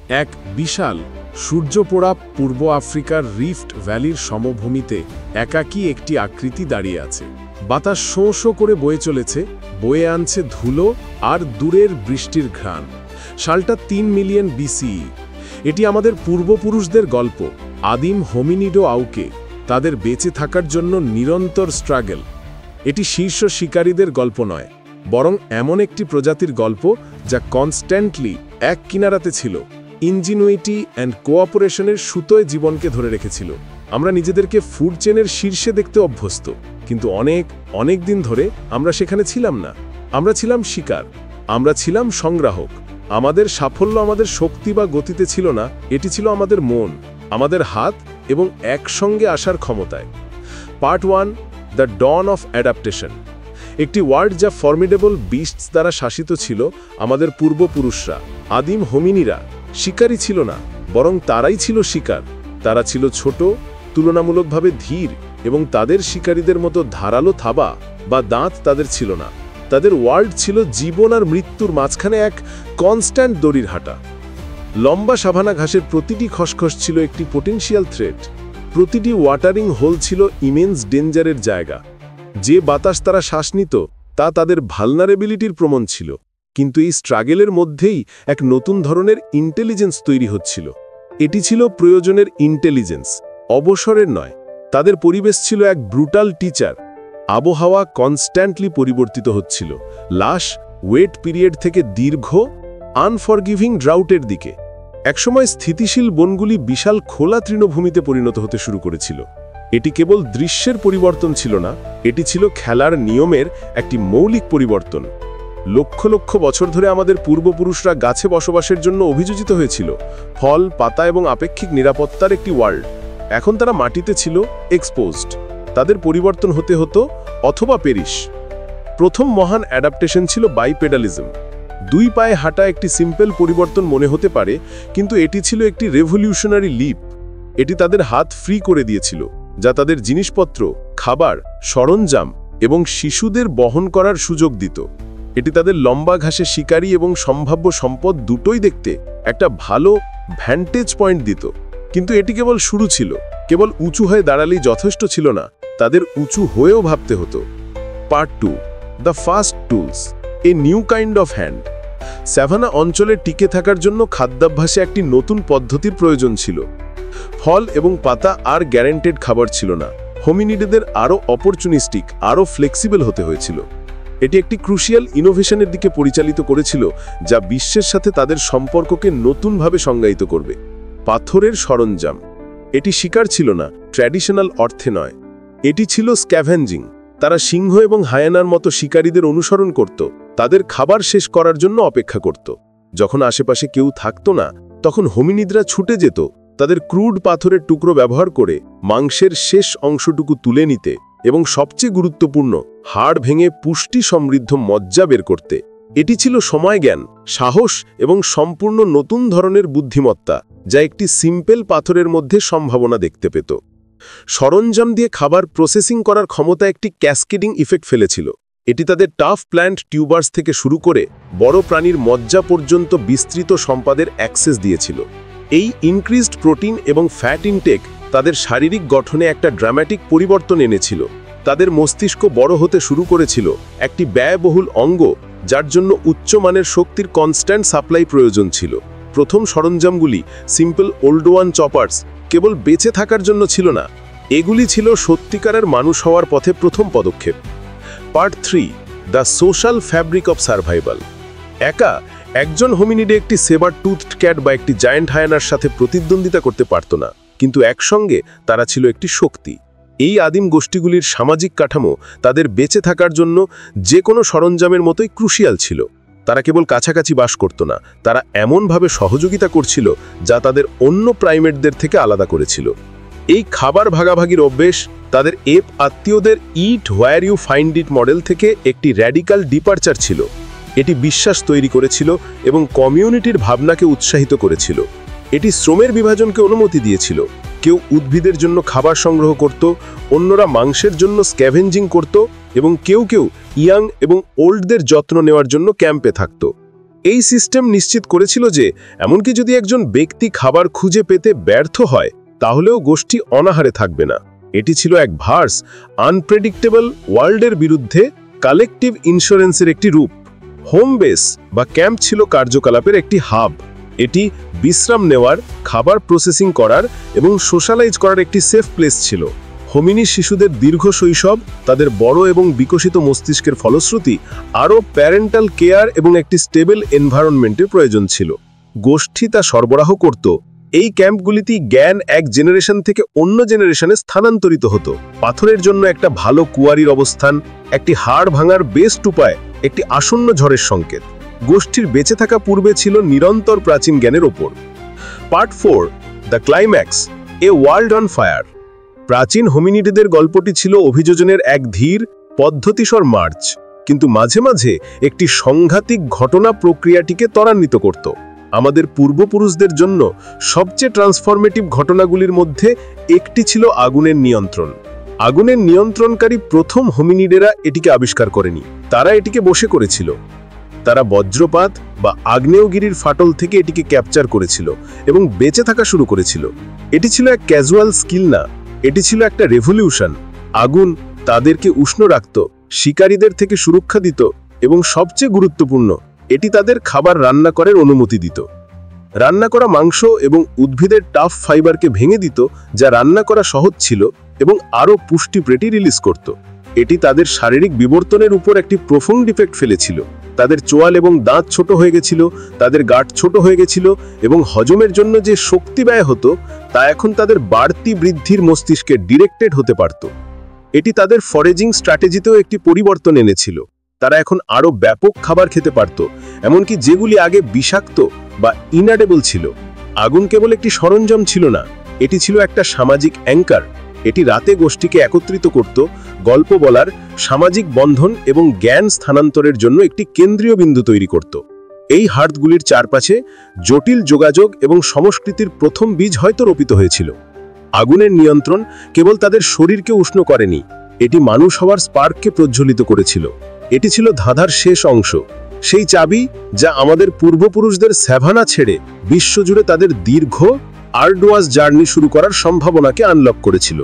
এক বিশাল সূর্যপোড়া পূর্ব আফ্রিকার রিফট ভ্যালির সমভূমিতে একাকী একটি আকৃতি দাঁড়িয়ে আছে। বাতাস শোঁ শোঁ করে বয়ে চলেছে, বয়ে আনছে ধুলো আর দূরের বৃষ্টির ঘ্রাণ। সালটা 3 মিলিয়ন বিসিই। এটি আমাদের পূর্বপুরুষদের গল্প, আদিম হোমিনিডো আউকে, তাদের বেঁচে থাকার জন্য নিরন্তর স্ট্রাগল। এটি শীর্ষ শিকারীদের গল্প নয়, বরং এমন একটি প্রজাতির গল্প যা কনস্ট্যান্টলি এক কিনারাতে ছিল, ইঞ্জিনুইটি অ্যান্ড কোঅপারেশনের সুতোয় জীবনকে ধরে রেখেছিল। আমরা নিজেদেরকে ফুড চেনের শীর্ষে দেখতে অভ্যস্ত, কিন্তু অনেক দিন ধরে আমরা সেখানে ছিলাম না। আমরা ছিলাম শিকার, আমরা ছিলাম সংগ্রাহক। আমাদের সাফল্য আমাদের শক্তি বা গতিতে ছিল না, এটি ছিল আমাদের মন, আমাদের হাত এবং একসঙ্গে আসার ক্ষমতায়। Part 1, the dawn of adaptation. একটি ওয়ার্ড যা ফর্মিডেবল বিস্টস দ্বারা শাসিত ছিল। আমাদের পূর্বপুরুষরা, আদিম হোমিনিরা, শিকারী ছিল না, বরং তারাই ছিল শিকার। তারা ছিল ছোট, তুলনামূলকভাবে ধীর, এবং তাদের শিকারীদের মতো ধারালো থাবা বা দাঁত তাদের ছিল না। তাদের ওয়ার্ল্ড ছিল জীবন আর মৃত্যুর মাঝখানে এক কনস্ট্যান্ট দড়ির হাঁটা। লম্বা সাভানা ঘাসের প্রতিটি খসখস ছিল একটি পোটেনশিয়াল থ্রেট। প্রতিটি ওয়াটারিং হোল ছিল ইমেন্স ডেঞ্জারের জায়গা। যে বাতাস তারা শ্বাস নিত তা তাদের ভালনারেবিলিটির প্রমাণ ছিল। কিন্তু এই স্ট্রাগলের মধ্যেই এক নতুন ধরনের ইন্টেলিজেন্স তৈরি হচ্ছিল। এটি ছিল প্রয়োজনের ইন্টেলিজেন্স, অবসরের নয়। তাদের পরিবেশ ছিল এক ব্রুটাল টিচার। আবহাওয়া কনস্ট্যান্টলি পরিবর্তিত হচ্ছিল, লাশ ওয়েট পিরিয়ড থেকে দীর্ঘ আনফরগিভিং ড্রাউটের দিকে। একসময় স্থিতিশীল বনগুলি বিশাল খোলা তৃণভূমিতে পরিণত হতে শুরু করেছিল। এটি কেবল দৃশ্যের পরিবর্তন ছিল না, এটি ছিল খেলার নিয়মের একটি মৌলিক পরিবর্তন। লক্ষ লক্ষ বছর ধরে আমাদের পূর্বপুরুষরা গাছে বসবাসের জন্য অভিযোজিত হয়েছিল, ফল, পাতা এবং আপেক্ষিক নিরাপত্তার একটি ওয়ার্ল্ড। এখন তারা মাটিতে ছিল, এক্সপোজড। তাদের পরিবর্তন হতে হতো অথবা পেরিশ। প্রথম মহান অ্যাডাপ্টেশন ছিল বাইপেডালিজম। 2 পায়ে হাঁটা একটি সিম্পল পরিবর্তন মনে হতে পারে, কিন্তু এটি ছিল একটি রেভলিউশনারি লিপ। এটি তাদের হাত ফ্রি করে দিয়েছিল, যা তাদের জিনিসপত্র, খাবার, সরঞ্জাম এবং শিশুদের বহন করার সুযোগ দিত। এটি তাদের লম্বা ঘাসে শিকারী এবং সম্ভাব্য সম্পদ দুটোই দেখতে একটা ভালো ভ্যান্টেজ পয়েন্ট দিত। কিন্তু এটি কেবল শুরু ছিল। কেবল উঁচু হয়ে দাঁড়ালেই যথেষ্ট ছিল না, তাদের উঁচু হয়েও ভাবতে হতো। Part 2, the first tools, a new kind of hand. Savanna অঞ্চলে টিকে থাকার জন্য খাদ্যাভ্যাসে একটি নতুন পদ্ধতির প্রয়োজন ছিল। ফল এবং পাতা আর গ্যারান্টেড খাবার ছিল না। হোমিনিডদের আরও অপরচুনিস্টিক, আরও ফ্লেক্সিবল হতে হয়েছিল। এটি একটি ক্রুশিয়াল ইনোভেশনের দিকে পরিচালিত করেছিল, যা বিশ্বের সাথে তাদের সম্পর্ককে নতুনভাবে সংজ্ঞায়িত করবে। পাথরের সরঞ্জাম। এটি শিকার ছিল না, ট্র্যাডিশনাল অর্থে নয়। এটি ছিল স্ক্যাভেঞ্জিং। তারা সিংহ এবং হায়ানার মতো শিকারীদের অনুসরণ করত, তাদের খাবার শেষ করার জন্য অপেক্ষা করত। যখন আশেপাশে কেউ থাকত না, তখন হোমিনিদরা ছুটে যেত, তাদের ক্রুড পাথরের টুকরো ব্যবহার করে মাংসের শেষ অংশটুকু তুলে নিতে এবং সবচেয়ে গুরুত্বপূর্ণ, হাড় ভেঙে পুষ্টি সমৃদ্ধ মজ্জা বের করতে। এটি ছিল সময়জ্ঞান, সাহস এবং সম্পূর্ণ নতুন ধরনের বুদ্ধিমত্তা, যা একটি সিম্পল পাথরের মধ্যে সম্ভাবনা দেখতে পেত। সরঞ্জাম দিয়ে খাবার প্রসেসিং করার ক্ষমতা একটি ক্যাসকেডিং ইফেক্ট ফেলেছিল। এটি তাদের টাফ প্ল্যান্ট টিউবার্স থেকে শুরু করে বড় প্রাণীর মজ্জা পর্যন্ত বিস্তৃত সম্পদের অ্যাক্সেস দিয়েছিল। এই ইনক্রিজড প্রোটিন এবং ফ্যাট ইনটেক তাদের শারীরিক গঠনে একটা ড্রামাটিক পরিবর্তন এনেছিল। তাদের মস্তিষ্ক বড় হতে শুরু করেছিল, একটি ব্যয়বহুল অঙ্গ যার জন্য উচ্চমানের শক্তির কনস্ট্যান্ট সাপ্লাই প্রয়োজন ছিল। প্রথম সরঞ্জামগুলি, সিম্পল ওল্ড ওয়ান চপার্স, কেবল বেঁচে থাকার জন্য ছিল না, এগুলি ছিল সত্যিকারের মানুষ হওয়ার পথে প্রথম পদক্ষেপ। Part 3, the social fabric of survival. একজন হোমিনিডে একটি সেবার টুথড ক্যাট বা একটি জায়ান্ট হায়ানার সাথে প্রতিদ্বন্দ্বিতা করতে পারত না, কিন্তু একসঙ্গে তারা ছিল একটি শক্তি। এই আদিম গোষ্ঠীগুলির সামাজিক কাঠামো তাদের বেঁচে থাকার জন্য যে কোনো সরঞ্জামের মতোই ক্রুশিয়াল ছিল। তারা কেবল কাছাকাছি বাস করত না, তারা এমনভাবে সহযোগিতা করছিল যা তাদের অন্য প্রাইমেটদের থেকে আলাদা করেছিল। এই খাবার ভাগাভাগির অভ্যেস তাদের এপ আত্মীয়দের eat where you find it model থেকে একটি র্যাডিক্যাল ডিপারচার ছিল। এটি বিশ্বাস তৈরি করেছিল এবং কমিউনিটির ভাবনাকে উৎসাহিত করেছিল। এটি শ্রমের বিভাজনকে অনুমতি দিয়েছিল। কেউ উদ্ভিদের জন্য খাবার সংগ্রহ করত, অন্যরা মাংসের জন্য স্ক্যাভেঞ্জিং করত, এবং কেউ ইয়াং এবং ওল্ডদের যত্ন নেওয়ার জন্য ক্যাম্পে থাকত। এই সিস্টেম নিশ্চিত করেছিল যে এমনকি যদি একজন ব্যক্তি খাবার খুঁজে পেতে ব্যর্থ হয় তাহলেও গোষ্ঠী অনাহারে থাকবে না। এটি ছিল এক ভার্স আনপ্রেডিক্টেবল ওয়ার্ল্ডের বিরুদ্ধে কালেকটিভ ইন্স্যুরেন্সের একটি রূপ। হোম বেস বা ক্যাম্প ছিল কার্যকলাপের একটি হাব। এটি বিশ্রাম নেওয়ার, খাবার প্রসেসিং করার এবং সোশ্যালাইজ করার একটি সেফ প্লেস ছিল। হোমিনি শিশুদের দীর্ঘ শৈশব, তাদের বড় এবং বিকশিত মস্তিষ্কের ফলশ্রুতি আরও প্যারেন্টাল কেয়ার এবং একটি স্টেবল এনভায়রনমেন্টের প্রয়োজন ছিল। গোষ্ঠী তা সরবরাহ করত। এই ক্যাম্পগুলিতেই জ্ঞান এক জেনারেশন থেকে অন্য জেনারেশনে স্থানান্তরিত হতো। পাথরের জন্য একটা ভালো কুয়ারির অবস্থান, একটি হাড় ভাঙার বেস্ট উপায়, একটি আসন্ন ঝড়ের সংকেত। গোষ্ঠীর বেঁচে থাকা পূর্বে ছিল নিরন্তর প্রাচীন জ্ঞানের ওপর। Part 4, the climax, a world on fire. প্রাচীন হোমিনিডদের গল্পটি ছিল অভিযোজনের এক ধীর, পদ্ধতিসর মার্চ, কিন্তু মাঝে মাঝে একটি সংঘাতিক ঘটনা প্রক্রিয়াটিকে ত্বরান্বিত করত। আমাদের পূর্বপুরুষদের জন্য সবচেয়ে ট্রান্সফরমেটিভ ঘটনাগুলির মধ্যে একটি ছিল আগুনের নিয়ন্ত্রণ। আগুনের নিয়ন্ত্রণকারী প্রথম হোমিনিডেরা এটিকে আবিষ্কার করেনি, তারা এটিকে বশে করেছিল। তারা বজ্রপাত বা আগ্নেয়গিরির ফাটল থেকে এটিকে ক্যাপচার করেছিল এবং বেঁচে থাকা শুরু করেছিল। এটি ছিল এক ক্যাজুয়াল স্কিল না, এটি ছিল একটা রেভলিউশন। আগুন তাদেরকে উষ্ণ রাখত, শিকারীদের থেকে সুরক্ষা দিত এবং সবচেয়ে গুরুত্বপূর্ণ, এটি তাদের খাবার রান্না করার অনুমতি দিত। রান্না করা মাংস এবং উদ্ভিদের টাফ ফাইবারকে ভেঙে দিত, যা রান্না করা সহজ ছিল এবং আরও পুষ্টি প্রেটি রিলিজ করত। এটি তাদের শারীরিক বিবর্তনের উপর একটি প্রফুন্ড ইফেক্ট ফেলেছিল। তাদের চোয়াল এবং দাঁত ছোট হয়ে গেছিল, তাদের গাঁট ছোট হয়ে গেছিল এবং হজমের জন্য যে শক্তি ব্যয় হতো তা এখন তাদের বাড়তি বৃদ্ধির মস্তিষ্কে ডিরেক্টেড হতে পারত। এটি তাদের ফরেজিং স্ট্র্যাটেজিতেও একটি পরিবর্তন এনেছিল। তারা এখন আরও ব্যাপক খাবার খেতে পারত, এমনকি যেগুলি আগে বিষাক্ত বা ইনএডেবল ছিল। আগুন কেবল একটি সরঞ্জাম ছিল না, এটি ছিল একটা সামাজিক অ্যাঙ্কার। এটি রাতে গোষ্ঠীকে একত্রিত করত, গল্প বলার, সামাজিক বন্ধন এবং জ্ঞান স্থানান্তরের জন্য একটি কেন্দ্রীয় বিন্দু তৈরি করত। এই হার্টগুলির চারপাশে জটিল যোগাযোগ এবং সংস্কৃতির প্রথম বীজ হয়তো রোপিত হয়েছিল। আগুনের নিয়ন্ত্রণ কেবল তাদের শরীরকে উষ্ণ করেনি, এটি মানুষ হওয়ার স্পার্ককে প্রজ্বলিত করেছিল। এটি ছিল ধাঁধার শেষ অংশ, সেই চাবি যা আমাদের পূর্বপুরুষদের স্যাভানা ছেড়ে বিশ্বজুড়ে তাদের দীর্ঘ আর্ডুয়াস জার্নি শুরু করার সম্ভাবনাকে আনলক করেছিল।